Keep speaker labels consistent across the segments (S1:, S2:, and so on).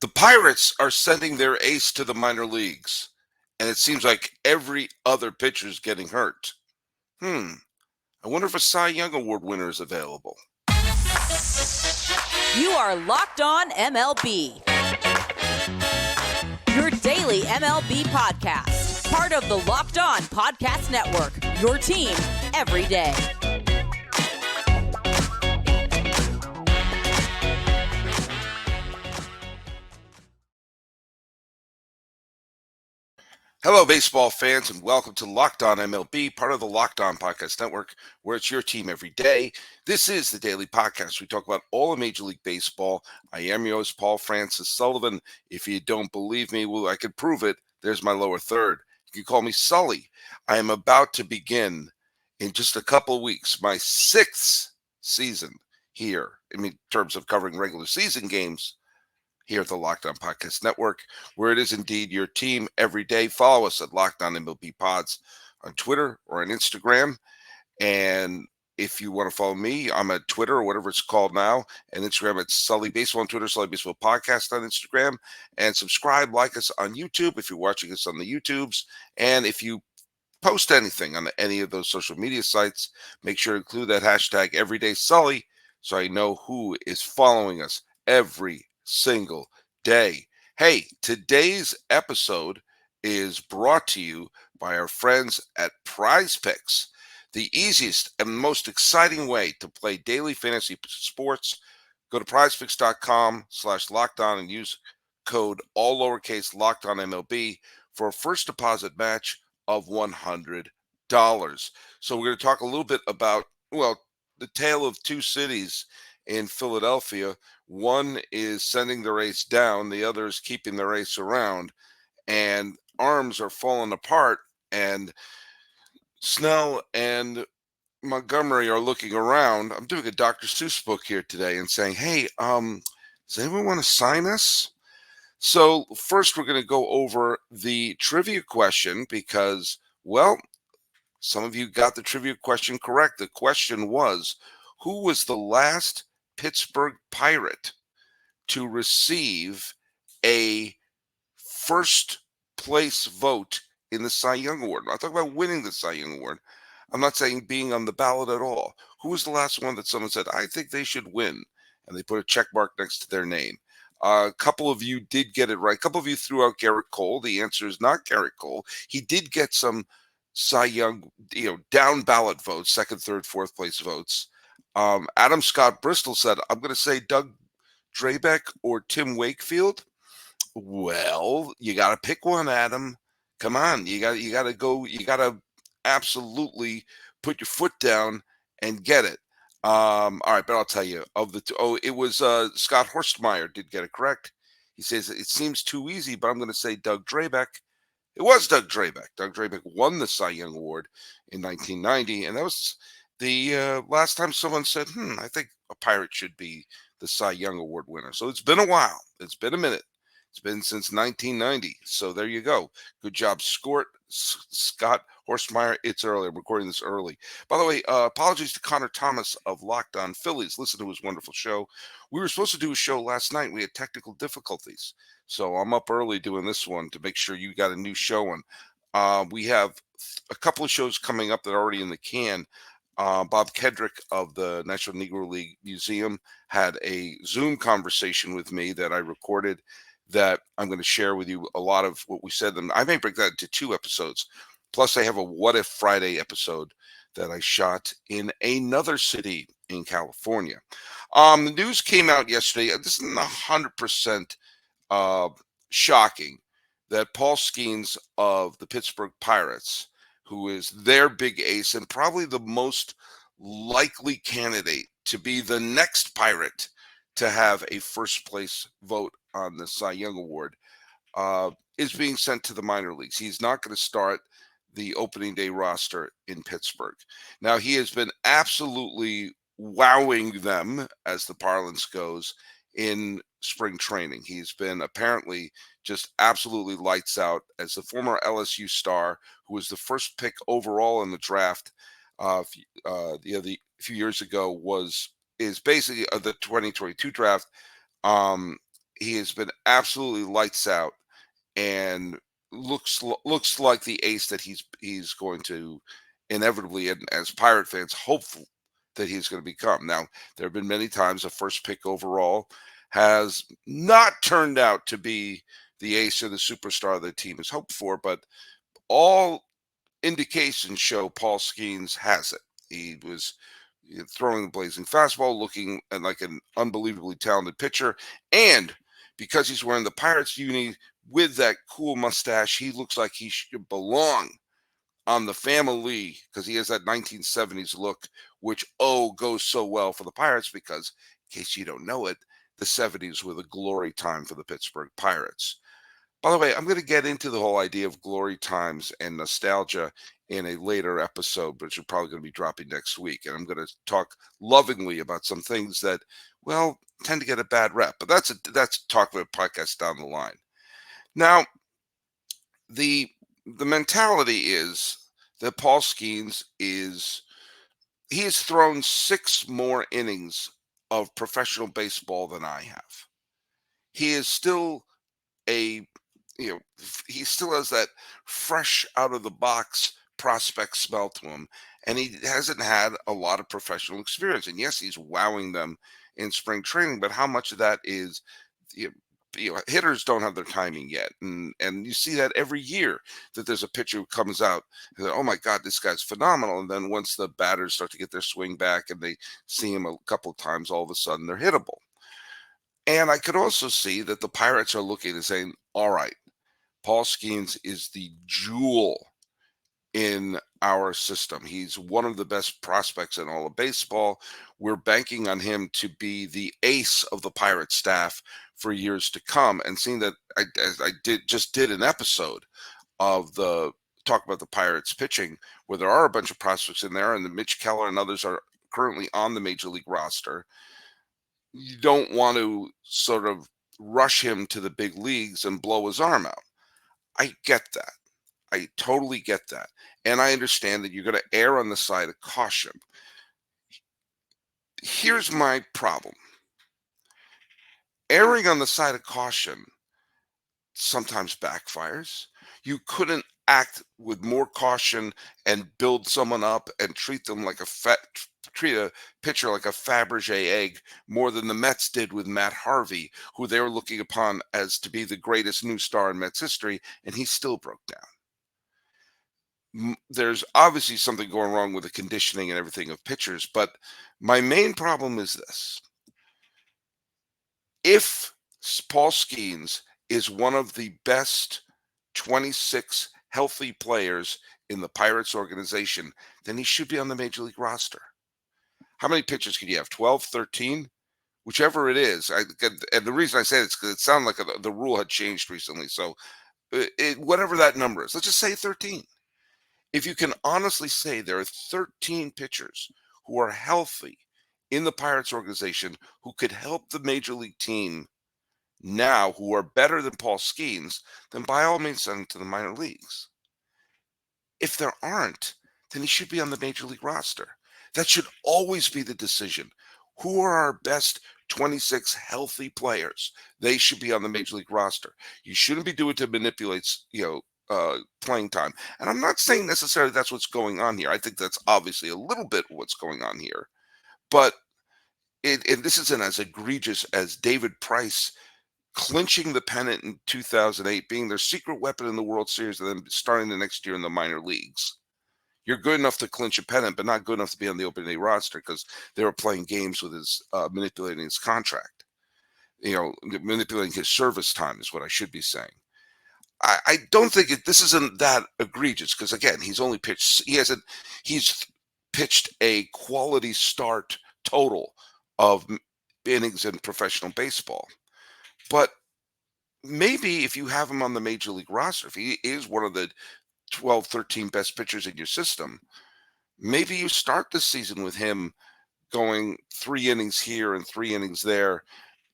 S1: The Pirates are sending their ace to the minor leagues, and it seems like every other pitcher is getting hurt. I wonder if a Cy Young Award winner is available.
S2: You are Locked On MLB, your daily MLB podcast. Part of the Locked On Podcast Network, your team every day.
S1: Hello, baseball fans, and welcome to Locked On MLB, part of the Locked On Podcast Network, where it's your team every day. This is the daily podcast. We talk about all of Major League Baseball. I am your host, Paul Francis Sullivan. If you don't believe me, well, I can prove it. There's my lower third. You can call me Sully. I am about to begin, in just a couple of weeks, my sixth season here, in terms of covering regular season games, here at the Locked On Podcast Network, where it is indeed your team every day. Follow us at Locked On MLB Pods on Twitter or on Instagram. And if you want to follow me, I'm at Twitter or whatever it's called now, and Instagram at Sully Baseball on Twitter, Sully Baseball Podcast on Instagram. And subscribe, like us on YouTube if you're watching us on the YouTubes. And if you post anything on any of those social media sites, make sure to include that hashtag EverydaySully so I know who is following us every single day. Hey, today's episode is brought to you by our friends at PrizePicks, the easiest and most exciting way to play daily fantasy sports. Go to prizepicks.com/lockedon and use code all lowercase locked on MLB for a first deposit match of $100. So we're going to talk a little bit about, the tale of two cities in Philadelphia. One is sending the race down, the other is keeping the race around, and arms are falling apart, and Snell and Montgomery are looking around. I'm doing a Dr. Seuss book here today and saying, hey, does anyone want to sign us? So first we're going to go over the trivia question because, some of you got the trivia question correct. The question was, who was the last Pittsburgh Pirate to receive a first place vote in the Cy Young Award? I'm not talking about winning the Cy Young Award. I'm not saying being on the ballot at all. Who was the last one that someone said, I think they should win? And they put a check mark next to their name. A couple of you did get it right. A couple of you threw out Garrett Cole. The answer is not Garrett Cole. He did get some Cy Young, down ballot votes, second, third, fourth place votes. Adam Scott Bristol said, I'm going to say Doug Drabeck or Tim Wakefield. Well, you got to pick one, Adam. Come on, you got to go. You got to absolutely put your foot down and get it. All right, but I'll tell you of the two. Oh, it was Scott Horstmeyer did get it correct. He says it seems too easy, but I'm going to say Doug Drabeck. It was Doug Drabeck. Doug Drabeck won the Cy Young Award in 1990, and that was the last time someone said, I think a Pirate should be the Cy Young Award winner. So it's been a while. It's been a minute. It's been since 1990. So there you go. Good job, Scott Horstmeyer. It's early. I'm recording this early. By the way, apologies to Connor Thomas of Locked On Phillies. Listen to his wonderful show. We were supposed to do a show last night. We had technical difficulties. So I'm up early doing this one to make sure you got a new show on. We have a couple of shows coming up that are already in the can. Bob Kedrick of the National Negro League Museum had a Zoom conversation with me that I recorded that I'm going to share with you a lot of what we said. And I may break that into 2 episodes. Plus, I have a What If Friday episode that I shot in another city in California. The news came out yesterday. This isn't 100% shocking that Paul Skenes of the Pittsburgh Pirates, who is their big ace and probably the most likely candidate to be the next Pirate to have a first place vote on the Cy Young Award, is being sent to the minor leagues. He's not going to start the opening day roster in Pittsburgh. Now, he has been absolutely wowing them, as the parlance goes, in spring training. He's been apparently just absolutely lights out as a former LSU star who was the first pick overall in the draft a few years ago, is basically the 2022 draft. he has been absolutely lights out and looks like the ace that he's going to inevitably, and as Pirate fans, hopeful that he's going to become. Now, there have been many times a first pick overall has not turned out to be the ace or the superstar the team has hoped for, but all indications show Paul Skenes has it. He was throwing the blazing fastball, looking like an unbelievably talented pitcher, and because he's wearing the Pirates uni with that cool mustache, he looks like he should belong on the family because he has that 1970s look, which goes so well for the Pirates because, in case you don't know it, the 70s were the glory time for the Pittsburgh Pirates. By the way, I'm going to get into the whole idea of glory times and nostalgia in a later episode, which are probably going to be dropping next week. And I'm going to talk lovingly about some things that, well, tend to get a bad rep. But that's talk about podcast down the line. Now, the mentality is that Paul Skenes he has thrown 6 more innings of professional baseball than I have. He is still a he still has that fresh out of the box prospect smell to him, and he hasn't had a lot of professional experience. And yes, he's wowing them in spring training, but how much of that is hitters don't have their timing yet, and you see that every year that there's a pitcher who comes out and oh my god, this guy's phenomenal, and then once the batters start to get their swing back and they see him a couple of times, all of a sudden they're hittable. And I could also see that the Pirates are looking and saying, all right, Paul Skenes is the jewel in our system. He's one of the best prospects in all of baseball. We're banking on him to be the ace of the Pirate staff for years to come. And seeing that I did an episode of the talk about the Pirates pitching where there are a bunch of prospects in there, and the Mitch Keller and others are currently on the major league roster. You don't want to sort of rush him to the big leagues and blow his arm out. I get that. I totally get that. And I understand that you're going to err on the side of caution. Here's my problem. Erring on the side of caution sometimes backfires. You couldn't act with more caution and build someone up and treat a pitcher like a Fabergé egg more than the Mets did with Matt Harvey, who they were looking upon as to be the greatest new star in Mets history, and he still broke down. There's obviously something going wrong with the conditioning and everything of pitchers, but my main problem is this. If Paul Skenes is one of the best 26 healthy players in the Pirates organization, then he should be on the major league roster. How many pitchers can you have? 12, 13? Whichever it is. And the reason I say it is because it sounded like the rule had changed recently. So whatever that number is, let's just say 13. If you can honestly say there are 13 pitchers who are healthy in the Pirates organization who could help the major league team now, who are better than Paul Skenes, then by all means send him to the minor leagues. If there aren't, then he should be on the major league roster. That should always be the decision. Who are our best 26 healthy players? They should be on the major league roster. You shouldn't be doing it to manipulate, playing time. And I'm not saying necessarily that's what's going on here. I think that's obviously a little bit what's going on here. But this isn't as egregious as David Price clinching the pennant in 2008, being their secret weapon in the World Series, and then starting the next year in the minor leagues. You're good enough to clinch a pennant, but not good enough to be on the opening day roster because they were playing games with his manipulating his contract. Manipulating his service time is what I should be saying. I don't think this isn't that egregious because again, he's pitched a quality start total of innings in professional baseball. But maybe if you have him on the major league roster, if he is one of the 12, 13 best pitchers in your system, maybe you start the season with him going 3 innings here and 3 innings there,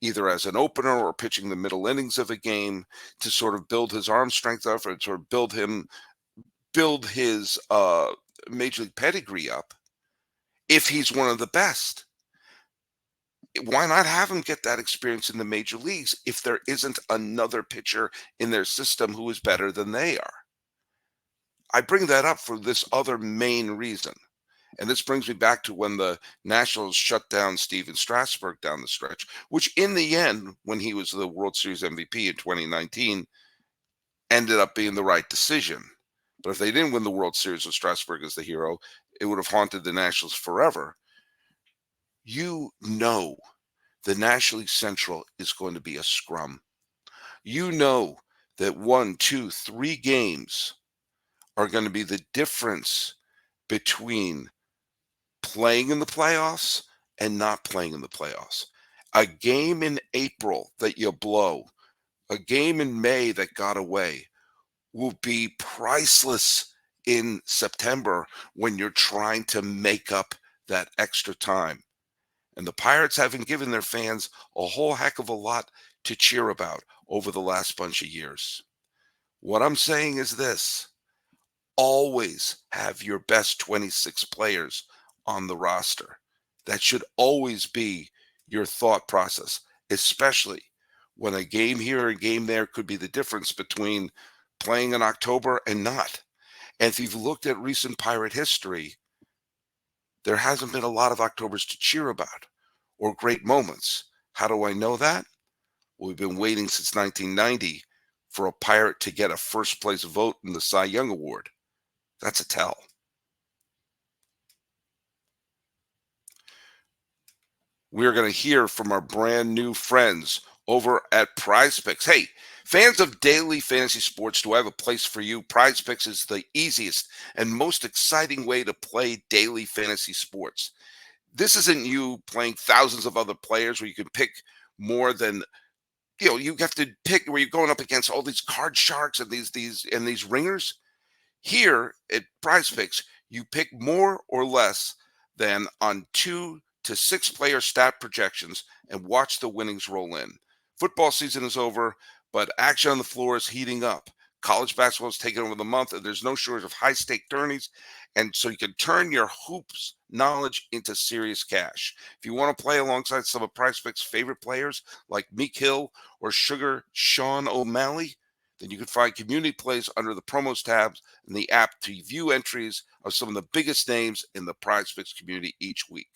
S1: either as an opener or pitching the middle innings of a game to sort of build his arm strength up or sort of build his major league pedigree up if he's one of the best. Why not have him get that experience in the major leagues if there isn't another pitcher in their system who is better than they are? I bring that up for this other main reason. And this brings me back to when the Nationals shut down Steven Strasburg down the stretch, which in the end, when he was the World Series MVP in 2019, ended up being the right decision. But if they didn't win the World Series with Strasburg as the hero, it would have haunted the Nationals forever. You know the National League Central is going to be a scrum. You know that 1, 2, 3 games are going to be the difference between playing in the playoffs and not playing in the playoffs. A game in April that you blow, a game in May that got away will be priceless in September when you're trying to make up that extra time. And the Pirates haven't given their fans a whole heck of a lot to cheer about over the last bunch of years. What I'm saying is this: always have your best 26 players on the roster. That should always be your thought process, especially when a game here and game there could be the difference between playing in October and not. And if you've looked at recent Pirate history, there hasn't been a lot of Octobers to cheer about or great moments. How do I know that? Well, we've been waiting since 1990 for a Pirate to get a first place vote in the Cy Young Award. That's a tell. We're going to hear from our brand new friends over at PrizePicks. Hey, fans of daily fantasy sports, do I have a place for you? PrizePicks is the easiest and most exciting way to play daily fantasy sports. This isn't you playing thousands of other players where you can pick more than, you have to pick where you're going up against all these card sharks and these ringers. Here at PrizePicks, you pick more or less than on 2 to 6 player stat projections and watch the winnings roll in. Football season is over, but action on the floor is heating up. College basketball is taking over the month, and there's no shortage of high-stake tourneys, and so you can turn your hoops knowledge into serious cash. If you want to play alongside some of PrizePicks' favorite players like Meek Hill or Sugar Sean O'Malley, then you can find community plays under the promos tabs in the app to view entries of some of the biggest names in the PrizePicks community each week.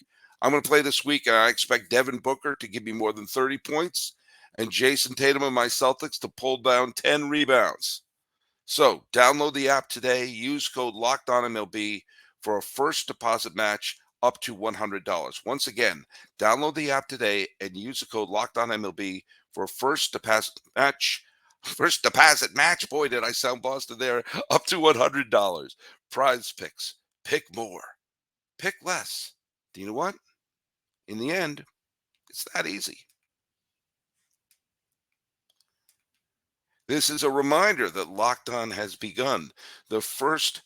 S1: I'm going to play this week, and I expect Devin Booker to give me more than 30 points and Jason Tatum and my Celtics to pull down 10 rebounds. So download the app today. Use code LOCKEDONMLB for a first deposit match up to $100. Once again, download the app today and use the code LOCKEDONMLB for a first deposit match. First deposit match. Boy, did I sound Boston there. Up to $100. PrizePicks. Pick more. Pick less. Do you know what? In the end, it's that easy. This is a reminder that Locked On has begun, the first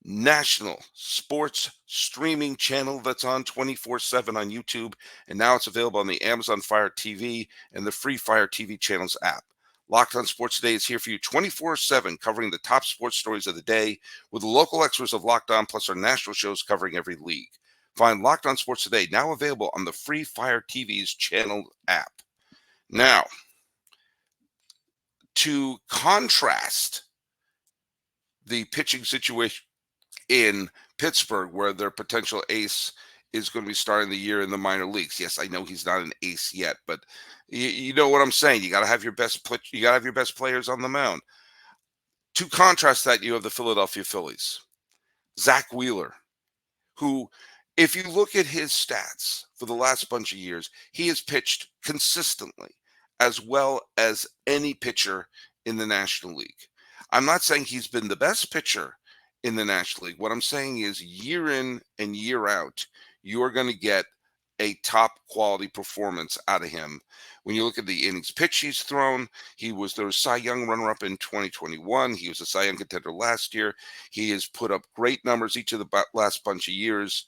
S1: national sports streaming channel that's on 24/7 on YouTube, and now it's available on the Amazon Fire TV and the free Fire TV channels app. Locked On Sports Today is here for you 24/7, covering the top sports stories of the day with the local experts of Locked On, plus our national shows covering every league. Find Locked On Sports Today, now available on the free Fire TV's channel app. Now, to contrast the pitching situation in Pittsburgh, where their potential ace is going to be starting the year in the minor leagues. Yes, I know he's not an ace yet, but you know what I'm saying. You got to have your best players on the mound. To contrast that, you have the Philadelphia Phillies. Zach Wheeler, who, if you look at his stats for the last bunch of years, he has pitched consistently as well as any pitcher in the National League. I'm not saying he's been the best pitcher in the National League. What I'm saying is year in and year out, you're going to get a top quality performance out of him. When you look at the innings pitch he's thrown, he was the Cy Young runner-up in 2021. He was a Cy Young contender last year. He has put up great numbers each of the last bunch of years.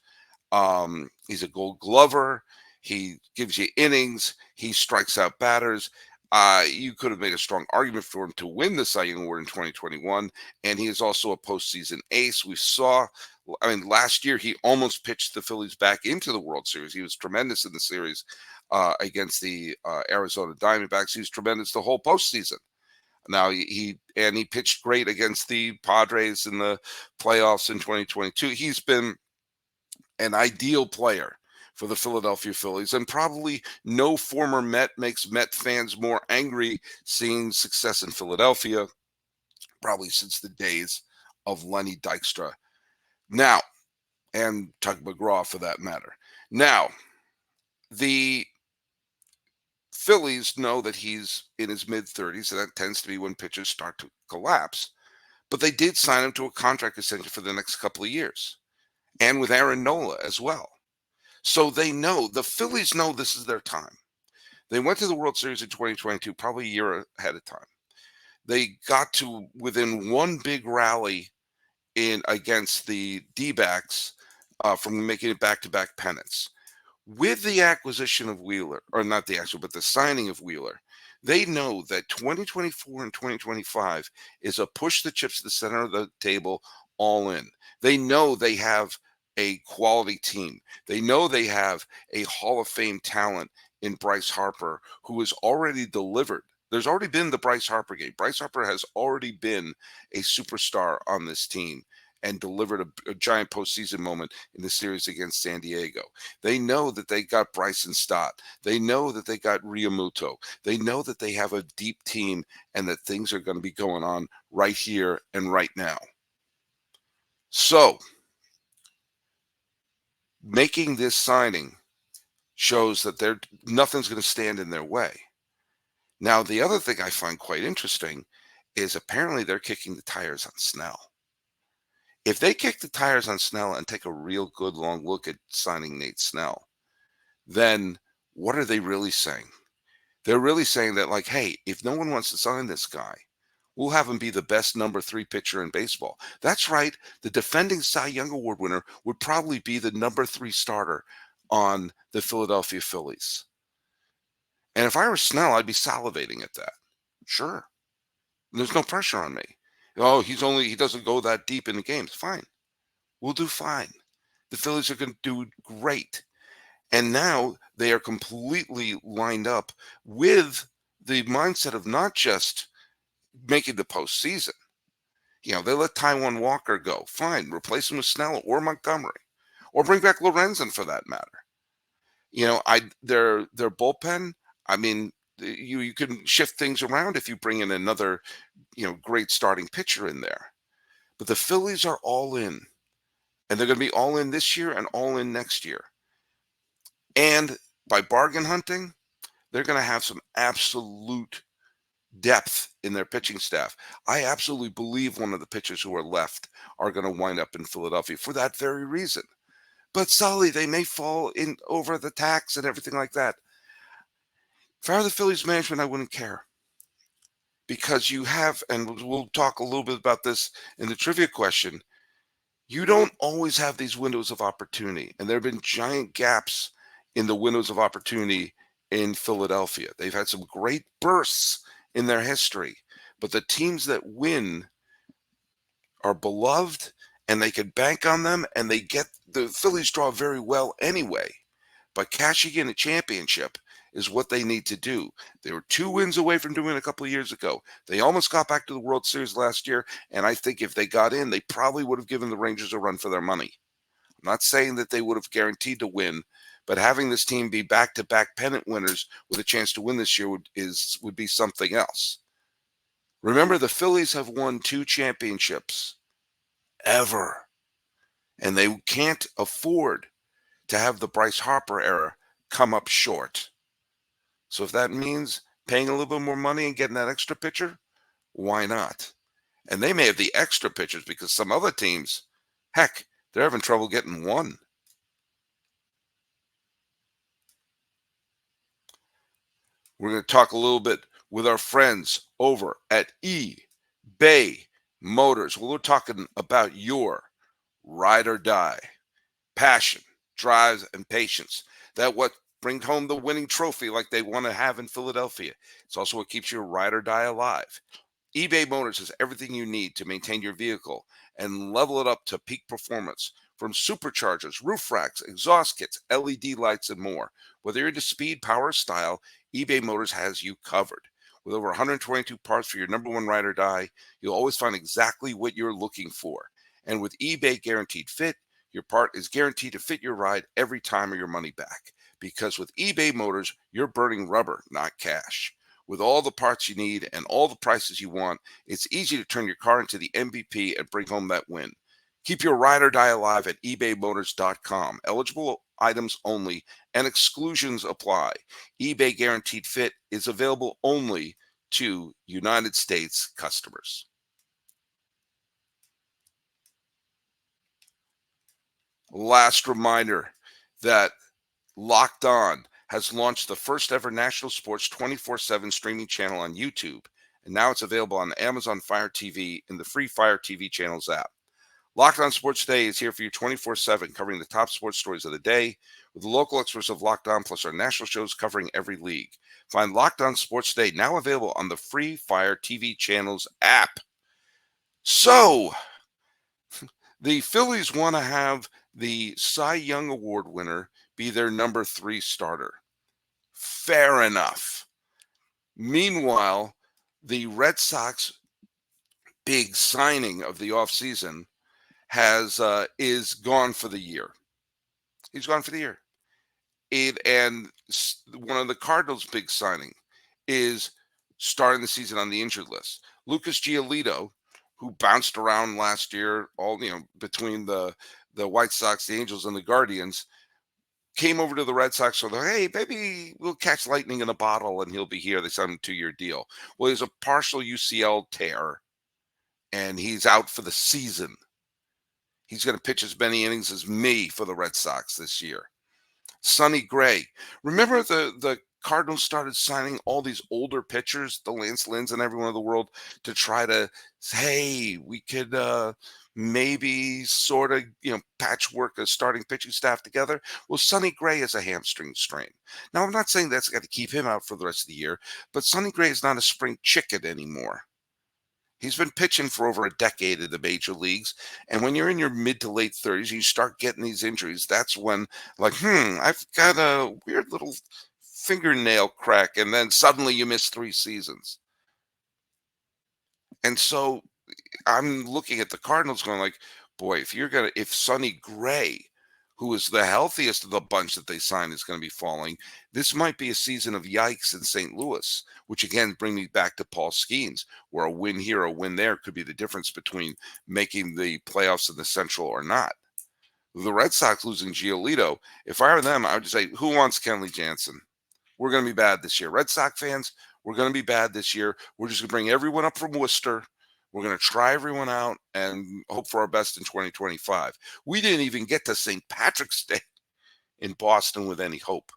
S1: He's a Gold Glover. He gives you innings. He strikes out batters. You could have made a strong argument for him to win the Cy Young Award in 2021, and he is also a postseason ace. We saw I mean, last year he almost pitched the Phillies back into the World Series. He was tremendous in the series against the Arizona Diamondbacks. He was tremendous the whole postseason. Now he pitched great against the Padres in the playoffs in 2022. He's been an ideal player for the Philadelphia Phillies, and probably no former Met makes Met fans more angry seeing success in Philadelphia, probably since the days of Lenny Dykstra. Now, and Tug McGraw for that matter. Now, the Phillies know that he's in his mid-30s, and that tends to be when pitchers start to collapse. But they did sign him to a contract extension for the next couple of years, and with Aaron Nola as well. So they know, the Phillies know this is their time. They went to the World Series in 2022, probably a year ahead of time. They got to within one big rally in against the D-backs from making it back-to-back pennants. With the acquisition of Wheeler, or not the actual, but the signing of Wheeler, they know that 2024 and 2025 is a push the chips to the center of the table all in. They know they have a quality team. They know they have a Hall of Fame talent in Bryce Harper, who has already delivered. There's already been the Bryce Harper game. Bryce Harper has already been a superstar on this team and delivered a giant postseason moment in the series against San Diego. They know that they got Bryson Stott. They know that they got Realmuto. They know that they have a deep team and that things are going to be going on right here and right now. So, making this signing shows that nothing's going to stand in their way. Now, the other thing I find quite interesting is apparently they're kicking the tires on Snell. If they kick the tires on Snell and take a real good long look at signing Nate Snell, then what are they really saying? They're really saying that, like, hey, if no one wants to sign this guy, we'll have him be the best number 3 pitcher in baseball. That's right. The defending Cy Young Award winner would probably be the number 3 starter on the Philadelphia Phillies. And if I were Snell, I'd be salivating at that. Sure. There's no pressure on me. Oh, he doesn't go that deep in the games. Fine. We'll do fine. The Phillies are going to do great. And now they are completely lined up with the mindset of not just making the postseason. You know, they let Taijuan Walker go. Fine. Replace him with Snell or Montgomery. Or bring back Lorenzen for that matter. You know, their bullpen, I mean, you can shift things around if you bring in another, great starting pitcher in there. But the Phillies are all in. And they're going to be all in this year and all in next year. And by bargain hunting, they're going to have some absolute depth in their pitching staff. I absolutely believe one of the pitchers who are left are going to wind up in Philadelphia for that very reason. But Sully, they may fall in over the tax and everything like that. If I were the Phillies management, I wouldn't care. Because you have, and we'll talk a little bit about this in the trivia question, you don't always have these windows of opportunity. And there have been giant gaps in the windows of opportunity in Philadelphia. They've had some great bursts in their history. But the teams that win are beloved, and they can bank on them, and the Phillies draw very well anyway. But cashing in a championship is what they need to do. They were 2 wins away from doing it a couple of years ago. They almost got back to the World Series last year, and I think if they got in, they probably would have given the Rangers a run for their money. I'm not saying that they would have guaranteed to win, but having this team be back-to-back pennant winners with a chance to win this year would be something else. Remember, the Phillies have won 2 championships ever, and they can't afford to have the Bryce Harper era come up short. So if that means paying a little bit more money and getting that extra pitcher, why not? And they may have the extra pitchers because some other teams, heck, they're having trouble getting one. We're going to talk a little bit with our friends over at eBay Motors. Well, we're talking about your ride or die, passion, drive, and patience. That what brings home the winning trophy like they want to have in Philadelphia. It's also what keeps your ride or die alive. eBay Motors has everything you need to maintain your vehicle and level it up to peak performance. From superchargers, roof racks, exhaust kits, LED lights, and more. Whether you're into speed, power, or style, eBay Motors has you covered. With over 122 parts for your number one ride or die, you'll always find exactly what you're looking for. And with eBay Guaranteed Fit, your part is guaranteed to fit your ride every time or your money back. Because with eBay Motors, you're burning rubber, not cash. With all the parts you need and all the prices you want, it's easy to turn your car into the MVP and bring home that win. Keep your ride or die alive at ebaymotors.com. Eligible items only and exclusions apply. eBay Guaranteed Fit is available only to United States customers. Last reminder that Locked On has launched the first ever national sports 24/7 streaming channel on YouTube, and now it's available on Amazon Fire TV in the free Fire TV channels app. Locked On Sports Today is here for you 24/7, covering the top sports stories of the day with the local experts of Locked On, plus our national shows covering every league. Find Locked On Sports Today now available on the free Fire TV channels app. So, the Phillies want to have the Cy Young Award winner be their number 3 starter. Fair enough. Meanwhile, the Red Sox big signing of the offseason is gone for the year. He's gone for the year. One of the Cardinals' big signing is starting the season on the injured list. Lucas Giolito, who bounced around last year, between the White Sox, the Angels, and the Guardians, came over to the Red Sox. So, hey, maybe we'll catch lightning in a bottle and he'll be here. They signed him a 2-year deal. Well, he's a partial UCL tear, and he's out for the season. He's going to pitch as many innings as me for the Red Sox this year. Sonny Gray. Remember the Cardinals started signing all these older pitchers, the Lance Lynns and everyone in the world, to try to say, hey, we could maybe sort of, patchwork a starting pitching staff together. Well, Sonny Gray has a hamstring strain. Now, I'm not saying that's got to keep him out for the rest of the year, but Sonny Gray is not a spring chicken anymore. He's been pitching for over a decade in the major leagues. And when you're in your mid to late 30s and you start getting these injuries, that's when, I've got a weird little fingernail crack. And then suddenly you miss 3 seasons. And so I'm looking at the Cardinals going boy, if Sonny Gray, who is the healthiest of the bunch that they signed, is going to be falling, this might be a season of yikes in St. Louis, which again bring me back to Paul Skenes, where a win here, a win there could be the difference between making the playoffs in the Central or not. The Red Sox losing Giolito, if I were them, I would just say, who wants Kenley Jansen? We're going to be bad this year. Red Sox fans, we're going to be bad this year. We're just going to bring everyone up from Worcester. We're going to try everyone out and hope for our best in 2025. We didn't even get to St. Patrick's Day in Boston with any hope.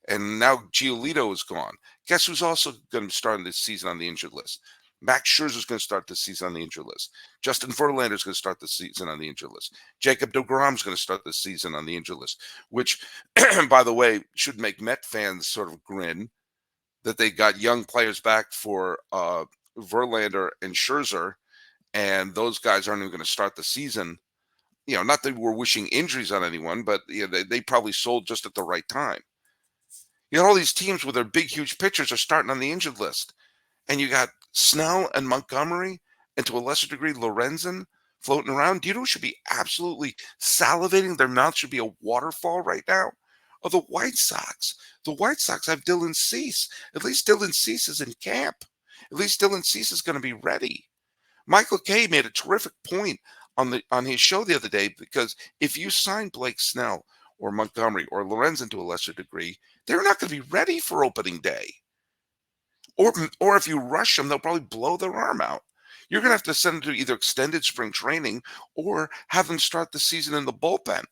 S1: And now Giolito is gone. Guess who's also going to be starting this season on the injured list? Max Scherzer's going to start this season on the injured list. Justin Verlander is going to start this season on the injured list. Jacob deGrom is going to start this season on the injured list, which, by the way, should make Met fans sort of grin that they got young players back for Verlander and Scherzer, and those guys aren't even going to start the season. Not that we're wishing injuries on anyone, but they probably sold just at the right time. All these teams with their big, huge pitchers are starting on the injured list. And you got Snell and Montgomery, and to a lesser degree, Lorenzen floating around. Do you know who should be absolutely salivating? Their mouth should be a waterfall right now. Are the White Sox. The White Sox have Dylan Cease. At least Dylan Cease is in camp. At least Dylan Cease is going to be ready. Michael Kay made a terrific point on his show the other day, because if you sign Blake Snell or Montgomery or Lorenzen to a lesser degree, they're not going to be ready for opening day. Or if you rush them, they'll probably blow their arm out. You're going to have to send them to either extended spring training or have them start the season in the bullpen.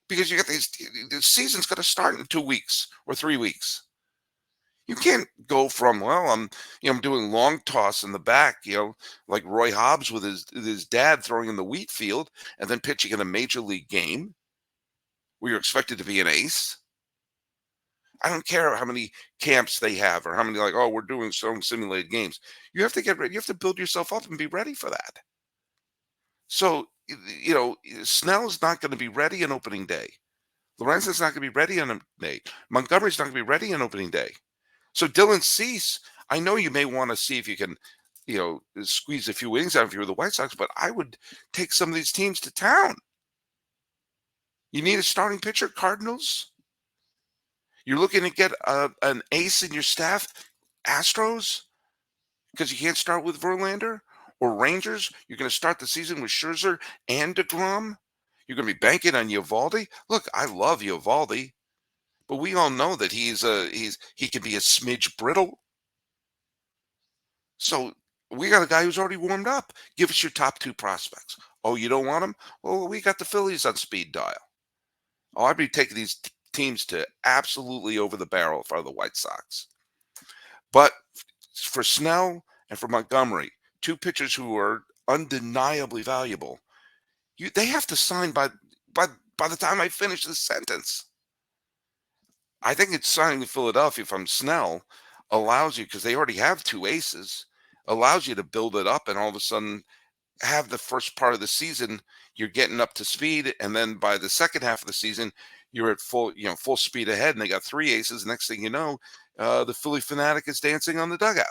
S1: Because you got the season's going to start in 2 weeks or 3 weeks. You can't go from, I'm doing long toss in the back, like Roy Hobbs with his dad throwing in the wheat field, and then pitching in a major league game where you're expected to be an ace. I don't care how many camps they have or how many, like, oh, we're doing some simulated games. You have to get ready. You have to build yourself up and be ready for that. So, Snell's not going to be ready on opening day. Lorenzen's not going to be ready on opening day. Montgomery's not going to be ready on opening day. So Dylan Cease, I know you may want to see if you can, squeeze a few innings out if you're the White Sox, but I would take some of these teams to town. You need a starting pitcher, Cardinals. You're looking to get an ace in your staff, Astros, because you can't start with Verlander, or Rangers. You're going to start the season with Scherzer and DeGrom. You're going to be banking on Eovaldi. Look, I love Eovaldi, but we all know that he can be a smidge brittle. So we got a guy who's already warmed up. Give us your top 2 prospects. Oh, you don't want him? Well, we got the Phillies on speed dial. Oh, I'd be taking these teams to absolutely over the barrel for the White Sox. But for Snell and for Montgomery, 2 pitchers who are undeniably valuable, they have to sign by the time I finish this sentence. I think it's signing with Philadelphia, if I'm Snell, allows you, because they already have 2 aces, allows you to build it up and all of a sudden have the first part of the season, you're getting up to speed. And then by the second half of the season, you're at full speed ahead. And they got 3 aces. Next thing you know, the Philly fanatic is dancing on the dugout.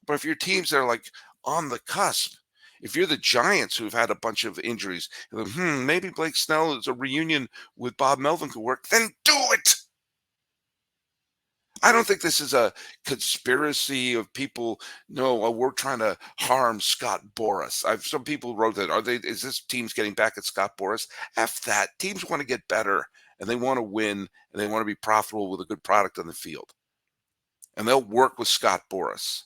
S1: But if your teams are like on the cusp, if you're the Giants who've had a bunch of injuries, maybe Blake Snell is a reunion with Bob Melvin could work, then do it. I don't think this is a conspiracy of people. No, we're trying to harm Scott Boras. Some people wrote that. Is this team's getting back at Scott Boras? F that. Teams want to get better and they want to win and they want to be profitable with a good product on the field. And they'll work with Scott Boras.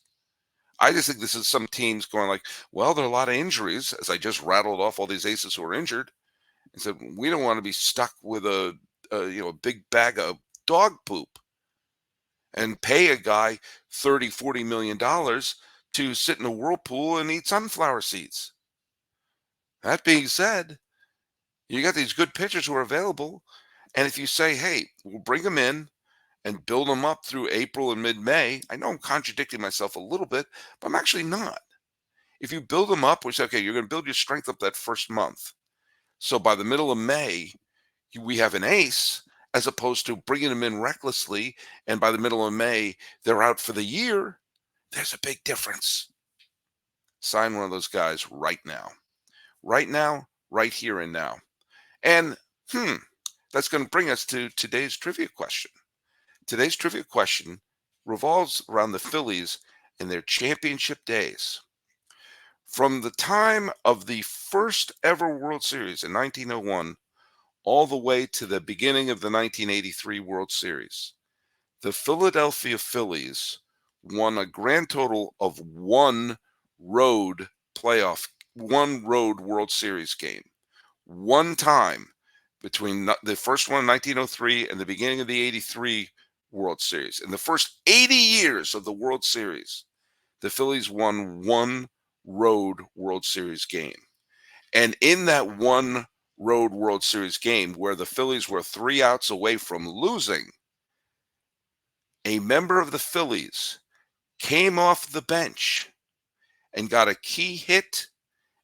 S1: I just think this is some teams going like, well, there are a lot of injuries, as I just rattled off all these aces who are injured, and said, we don't want to be stuck with a big bag of dog poop and pay a guy $30-40 million to sit in a whirlpool and eat sunflower seeds. That being said, you got these good pitchers who are available, and if you say, hey, we'll bring them in and build them up through April and mid-May, I know I'm contradicting myself a little bit, but I'm actually not. If you build them up, we say, okay, you're going to build your strength up that first month. So by the middle of May, we have an ace, as opposed to bringing them in recklessly, and by the middle of May, they're out for the year. There's a big difference. Sign one of those guys right now. Right now, right here and now. And, that's going to bring us to today's trivia question. Today's trivia question revolves around the Phillies and their championship days. From the time of the first ever World Series in 1901 all the way to the beginning of the 1983 World Series, the Philadelphia Phillies won a grand total of 1 road World Series game. One time between the first one in 1903 and the beginning of the 83 World Series. In the first 80 years of the World Series, the Phillies won 1 road World Series game. And in that 1 road World Series game, where the Phillies were 3 outs away from losing, a member of the Phillies came off the bench and got a key hit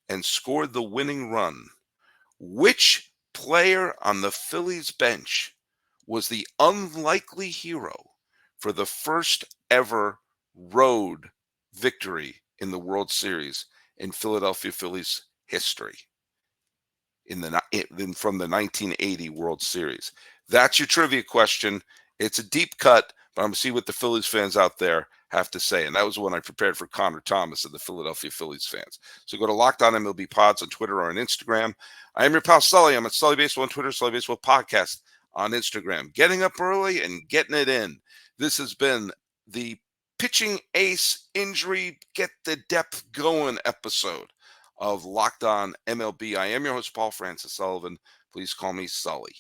S1: and scored the winning run. Which player on the Phillies bench was the unlikely hero for the first ever road victory in the World Series in Philadelphia Phillies history from the 1980 World Series? That's your trivia question. It's a deep cut, but I'm going to see what the Phillies fans out there have to say. And that was one I prepared for Connor Thomas and the Philadelphia Phillies fans. So go to Locked On MLB Pods on Twitter or on Instagram. I am your pal Sully. I'm at Sully Baseball on Twitter, Sully Baseball Podcast on Instagram. Getting up early and getting it in. This has been the pitching ace injury, get the depth going episode of Locked On MLB. I am your host, Paul Francis Sullivan. Please call me Sully.